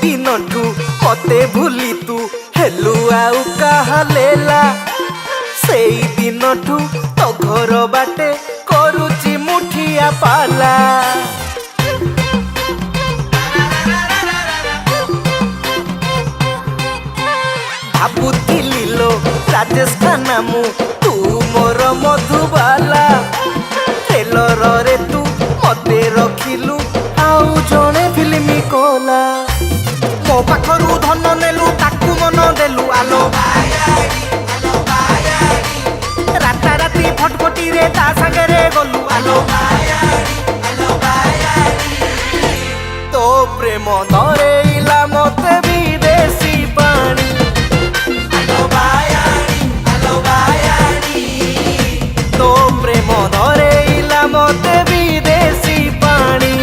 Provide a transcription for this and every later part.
दिनठू मते भूली तू हेलु आउ कहलेला से दिनठू तो घर बाटे करुची मुठिया पाला भाବୁथिली लो राजेश खाना मु तू मोर मधुबाला टेलर रे तू मते रखिलु आउ जणे फिल्मी कोला मो पाखरु धन नेलु ताकू मन देलु आलो राता राती फटफटी रे ता संगे रे गलु आलो तो प्रेम धरेइला मते विदेशी पानी तो प्रेम धरेइला मते विदेशी पानी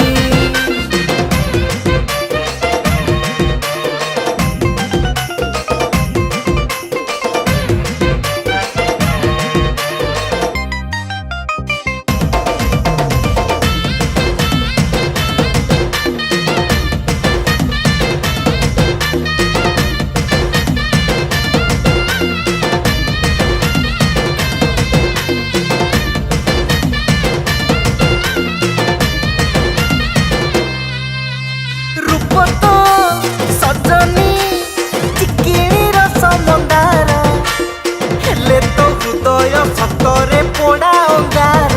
सतरे पोड़ा अंगार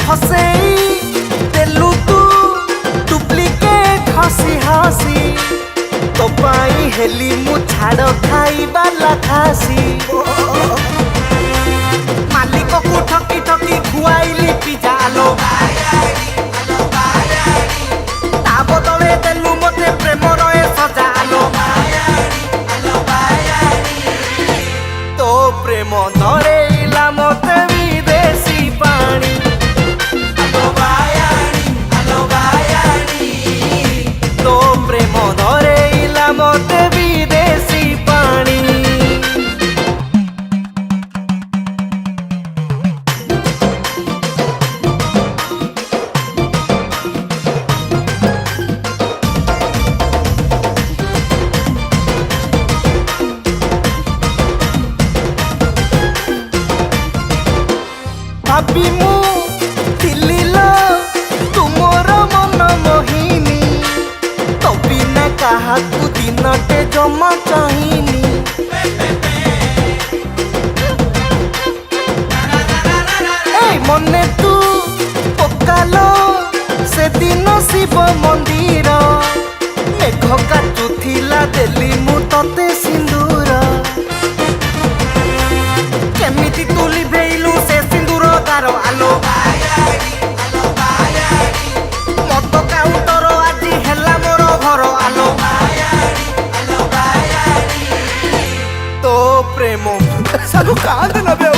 हसेई देलु तू डुप्लीकेट हसी हसी तो पाई हेली मु छाड़ खाई बाला खासी मालिक को ठकी ठकी खुआइली पिज्जा आलो ता बदले देलु मते प्रेम रहे सजा आलो तो प्रेम धरेइला मते विदेशी पानी तो प्रेम धरेइला मते विदेशी पानी भाभी मु थिली लो तुमर मन मोहिनी तो बिना कहा दिनटे जमा चाहिनी मने तू पकालो से दिन शिव मंदिर मेघ काटुथिला देली मु तते सिंदूर केमिति तू लिभेइलु से सिंदूर तारो आलो मत काउंटर आजी हेला मोर घर आलो तो प्रेम सालू कांद नबे